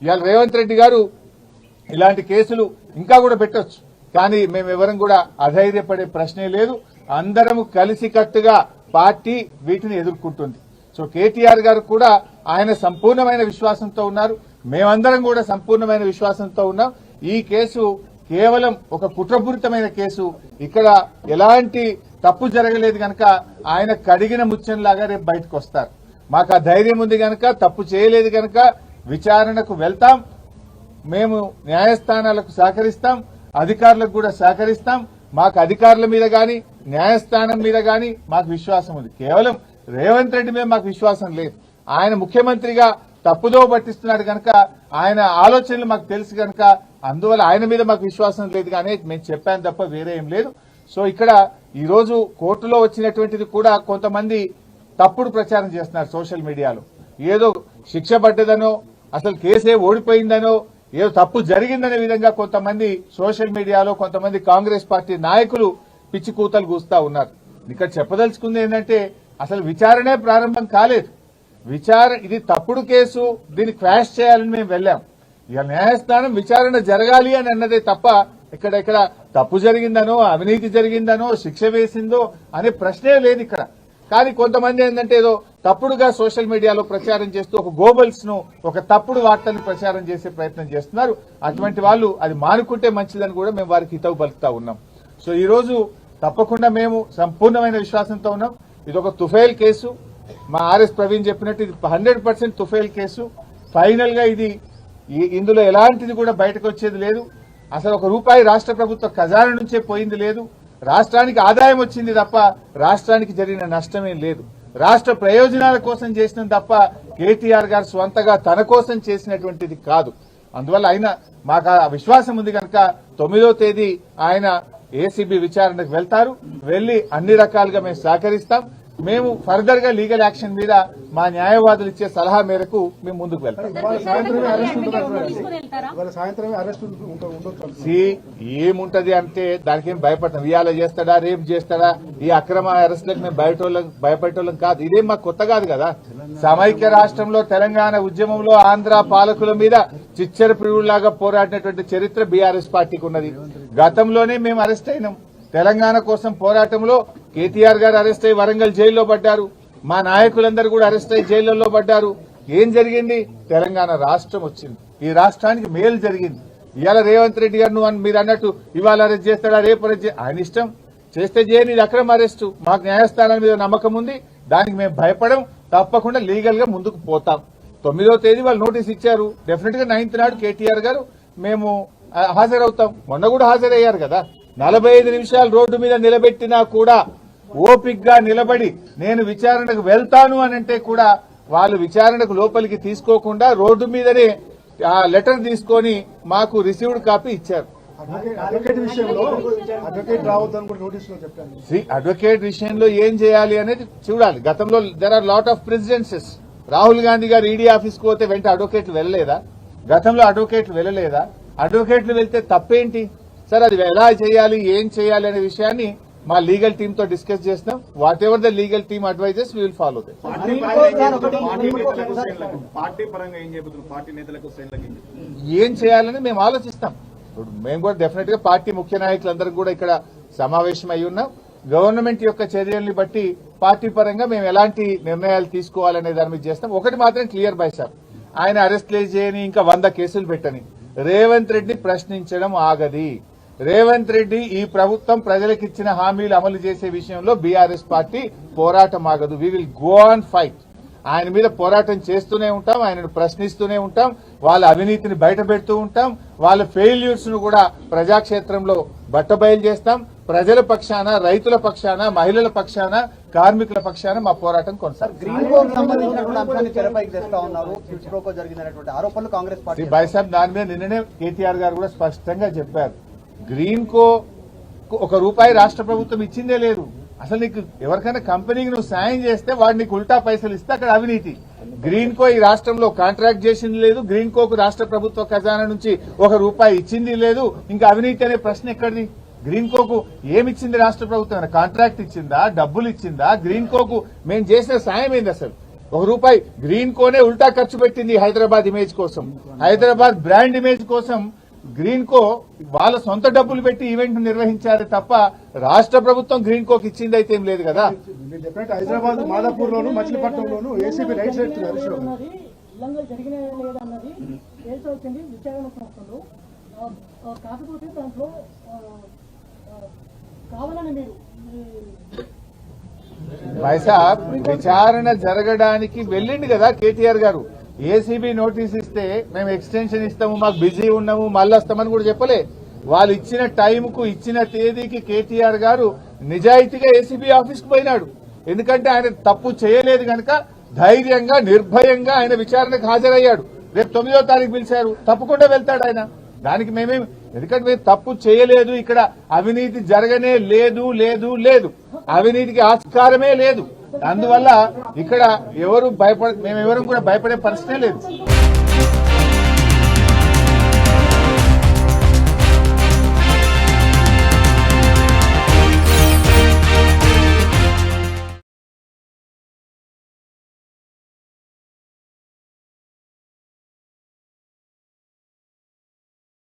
ఇవాళ రేవంత్ రెడ్డి గారు ఇలాంటి కేసులు ఇంకా కూడా పెట్టొచ్చు, కానీ మేమెవరం కూడా అధైర్యపడే ప్రశ్నే లేదు. అందరం కలిసికట్టుగా పార్టీ వీటిని ఎదుర్కొంటుంది. సో కేటీఆర్ గారు కూడా ఆయన సంపూర్ణమైన విశ్వాసంతో ఉన్నారు, మేమందరం కూడా సంపూర్ణమైన విశ్వాసంతో ఉన్నాం. ఈ కేసు కేవలం ఒక కుట్రపూరితమైన కేసు, ఇక్కడ ఎలాంటి తప్పు జరగలేదు గనక ఆయన కడిగిన ముత్యంలాగా రేపు బయటకు వస్తారు. మాకు ఆ ధైర్యం ఉంది గనక, తప్పు చేయలేదు గనక విచారణకు వెళ్తాం. మేము న్యాయస్థానాలకు సహకరిస్తాం, అధికారులకు కూడా సహకరిస్తాం. మాకు అధికారుల మీద గాని న్యాయస్థానం మీద గాని మాకు విశ్వాసం ఉంది. కేవలం రేవంత్ రెడ్డి మీద మాకు విశ్వాసం లేదు. ఆయన ముఖ్యమంత్రిగా తప్పుదో పట్టిస్తున్నాడు గనక, ఆయన ఆలోచనలు మాకు తెలుసు గనక, అందువల్ల ఆయన మీద మాకు విశ్వాసం లేదు కానీ మేము చెప్పాను తప్ప వేరే ఏం లేదు. సో ఇక్కడ ఈ రోజు కోర్టులో వచ్చినటువంటిది కూడా కొంతమంది తప్పుడు ప్రచారం చేస్తున్నారు సోషల్ మీడియాలో. ఏదో శిక్ష పడ్డదనో, అసలు కేసే ఓడిపోయిందనో, ఏదో తప్పు జరిగిందనే విధంగా కొంతమంది సోషల్ మీడియాలో కొంతమంది కాంగ్రెస్ పార్టీ నాయకులు పిచ్చి కూతలు కూస్తా ఉన్నారు. ఇక్కడ చెప్పదలుచుకుంది ఏంటంటే అసలు విచారణే ప్రారంభం కాలేదు. ఇది తప్పుడు కేసు, దీన్ని క్వాష్ చేయాలని మేము వెళ్ళాం. ఇక న్యాయస్థానం విచారణ జరగాలి అని అన్నదే తప్ప ఇక్కడ తప్పు జరిగిందనో, అవినీతి జరిగిందనో, శిక్ష వేసిందో అనే ప్రశ్నే లేదు ఇక్కడ. కానీ కొంతమంది ఏంటంటే ఏదో తప్పుడుగా సోషల్ మీడియాలో ప్రచారం చేస్తూ ఒక గోబల్స్ ను, ఒక తప్పుడు వార్తలను ప్రచారం చేసే ప్రయత్నం చేస్తున్నారు. అటువంటి వాళ్ళు అది మానుకుంటే మంచిదని కూడా మేము వారికి హితవు పలుకుతా ఉన్నాం. సో ఈ రోజు తప్పకుండా మేము సంపూర్ణమైన విశ్వాసంతో ఉన్నాం. ఇది ఒక తుఫైల్ కేసు. మా ఆర్ఎస్ ప్రవీణ్ చెప్పినట్టు ఇది 100% తుఫైల్ కేసు. ఫైనల్ గా ఇందులో ఎలాంటిది కూడా బయటకు వచ్చేది లేదు. అసలు ఒక రూపాయి రాష్ట్ర ప్రభుత్వ ఖజానా నుంచే పోయింది లేదు. రాష్ట్రానికి ఆదాయం వచ్చింది తప్ప రాష్ట్రానికి జరిగిన నష్టమేం లేదు. రాష్ట్ర ప్రయోజనాల కోసం చేసిన తప్ప కేటీఆర్ గారు స్వంతగా తన కోసం చేసినటువంటిది కాదు. అందువల్ల ఆయన మాకు ఆ విశ్వాసం ఉంది కనుక 9వ తేదీ ఆయన ఏసీబీ విచారణకు వెళ్తారు. వెళ్లి అన్ని రకాలుగా మేము సహకరిస్తాం. మేము ఫర్దర్ గా లీగల్ యాక్షన్ మీద మా న్యాయవాదులు ఇచ్చే సలహా మేరకు మేము ముందుకు వెళ్తాం. ఏముంటది అంటే దానికి ఏం భయపడతాం. ఇవాళ చేస్తాడా, రేపు చేస్తాడా, ఈ అక్రమ అరెస్టులకు మేము భయపడేటోళ్ళం కాదు. ఇదేం మాకు కొత్త కాదు కదా. సమైక్య రాష్ట్రంలో తెలంగాణ ఉద్యమంలో ఆంధ్ర పాలకుల మీద చిచ్చర పిడుగులాగా పోరాడినటువంటి చరిత్ర బీఆర్ఎస్ పార్టీకి ఉన్నది. గతంలోనే మేము అరెస్ట్ అయినాం. తెలంగాణ కోసం పోరాటంలో కేటీఆర్ గారు అరెస్ట్ అయ్యి వరంగల్ జైల్లో పడ్డారు. మా నాయకులందరూ కూడా అరెస్ట్ అయ్యి జైళ్లలో పడ్డారు. ఏం జరిగింది? తెలంగాణ రాష్ట్రం వచ్చింది. ఈ రాష్ట్రానికి మేలు జరిగింది. ఇవాళ రేవంత్ రెడ్డి గారు మీరు అన్నట్టు ఇవాళ అరెస్ట్ చేస్తాడా, రేపు అరెస్ట్ ఆయన ఇష్టం, చేస్తే చేయని, ఇది అక్రమ అరెస్టు. మాకు న్యాయస్థానం మీద నమ్మకం ఉంది, దానికి మేము భయపడం. తప్పకుండా లీగల్ గా ముందుకు పోతాం. 9వ తేదీ వాళ్ళు నోటీస్ ఇచ్చారు. డెఫినెట్ గా 9th నాడు కేటీఆర్ గారు మేము హాజరవుతాం. మొన్న కూడా హాజరయ్యారు కదా. 45 నిమిషాలు రోడ్డు మీద నిలబెట్టినా కూడా ఓపిగ్గా నిలబడి నేను విచారణకు వెళ్తాను అని అంటే కూడా వాళ్ళు విచారణకు లోపలికి తీసుకోకుండా రోడ్డు మీదనే ఆ లెటర్ తీసుకొని మాకు రిసీవ్డ్ కాపీ ఇచ్చారు. అడ్వకేట్ విషయంలో ఏం చేయాలి అనేది చూడాలి. గతంలో there are lot of precedences. Rahul Gandhi గారు ఈడీ ఆఫీస్కి పోతే వెంట అడ్వకేట్లు వెళ్ళలేదా? గతంలో అడ్వకేట్లు వెళ్ళలేదా? అడ్వకేట్లు వెళ్తే తప్పేంటి సార్? అది ఎలా చేయాలి, ఏం చేయాలి అనే విషయాన్ని మా లీగల్ టీమ్ తో డిస్కస్ చేస్తున్నాం. Whatever the legal team advises we will follow that. ఏం చేయాలని మేము ఆలోచిస్తాం. మేము కూడా డెఫినెట్ గా పార్టీ ముఖ్య నాయకులందరూ కూడా ఇక్కడ సమావేశం అయి ఉన్నాం. గవర్నమెంట్ యొక్క చర్యల్ని బట్టి పార్టీ పరంగా మేము ఎలాంటి నిర్ణయాలు తీసుకోవాలనే దాని మీద చేస్తాం. ఒకటి మాత్రం క్లియర్ బై సార్, ఆయన అరెస్ట్ చేయని, ఇంకా 100 కేసులు పెట్టని రేవంత్ రెడ్డి ప్రశ్నించడం ఆగది. రేవంత్ రెడ్డి ఈ ప్రభుత్వం ప్రజలకిచ్చిన హామీలు అమలు చేసే విషయంలో బీఆర్ఎస్ పార్టీ పోరాటం ఆగదు. We will go on fight. ఆయన మీద పోరాటం చేస్తూనే ఉంటాం, ఆయనను ప్రశ్నిస్తూనే ఉంటాం, వాళ్ళ అవినీతిని బయట పెడుతూ ఉంటాం, వాళ్ళ ఫెయిల్యూర్స్ ను కూడా ప్రజాక్షేత్రంలో బట్టబయలు చేస్తాం. ప్రజల పక్షాన, రైతుల పక్షాన, మహిళల పక్షాన, కార్మికుల పక్షాన మా పోరాటం కొనసాగుతుంది. బైసాబ్ దాని మీద నిన్ననే కేటీఆర్ గారు కూడా స్పష్టంగా చెప్పారు. గ్రీన్ కో ఒక రూపాయి రాష్ట్ర ప్రభుత్వం ఇచ్చిందే లేదు. అసలు నీకు ఎవరికైనా కంపెనీకి నువ్వు సాయం చేస్తే వాడు నీకు ఉల్టా పైసలు ఇస్తే అక్కడ అవినీతి. గ్రీన్ కో ఈ రాష్ట్రంలో కాంట్రాక్ట్ చేసింది లేదు. గ్రీన్ కోకు రాష్ట్ర ప్రభుత్వ ఖజానా నుంచి 1 రూపాయి ఇచ్చింది లేదు. ఇంకా అవినీతి అనే ప్రశ్న ఎక్కడిది? గ్రీన్ కోకు ఏమిచ్చింది రాష్ట్ర ప్రభుత్వం? కాంట్రాక్ట్ ఇచ్చిందా, డబ్బులు ఇచ్చిందా? గ్రీన్ కోకు మేము చేసిన సాయం ఏంది? అసలు రూపాయి గ్రీన్ కోనే ఉల్టా ఖర్చు పెట్టింది హైదరాబాద్ ఇమేజ్ కోసం, హైదరాబాద్ బ్రాండ్ ఇమేజ్ కోసం గ్రీన్ కో వాళ్ళ సొంత డబ్బులు పెట్టి ఈవెంట్ నిర్వహించారు తప్ప రాష్ట్ర ప్రభుత్వం గ్రీన్ కోకి ఇచ్చింది అయితే ఏం లేదు కదా. హైదరాబాద్ మాదాపూర్ లోను మచిలీపట్నంలోను ఏసీబీ రైట్స్ ఉల్లంఘన జరిగిన లేదన్నది కేసు వచ్చింది విచారణ సంస్థలు. కాకపోతే దాంట్లో కావాలని మీరు వైసాబ్ విచారణ జరగడానికి వెళ్ళింది కదా కేటీఆర్ గారు. ఏసీబీ నోటీస్ ఇస్తే మేము ఎక్స్టెన్షన్ ఇస్తాము, మాకు బిజీ ఉన్నాము, మళ్ళీ వస్తామని కూడా చెప్పలే. వాళ్ళు ఇచ్చిన టైంకు ఇచ్చిన తేదీకి కేటీఆర్ గారు నిజాయితీగా ఏసీబీ ఆఫీస్కు పోయినాడు. ఎందుకంటే ఆయన తప్పు చేయలేదు కనుక ధైర్యంగా నిర్భయంగా ఆయన విచారణకు హాజరయ్యాడు. రేపు 9వ తారీఖు పిలిచారు, తప్పకుండా వెళ్తాడు ఆయన. దానికి మేమేం, ఎందుకంటే మేము తప్పు చేయలేదు, ఇక్కడ అవినీతి జరగనే లేదు లేదు లేదు, అవినీతికి ఆస్కారమే లేదు. అందువల్ల ఇక్కడ మేమెవరం కూడా భయపడే పరిస్థితే లేదు.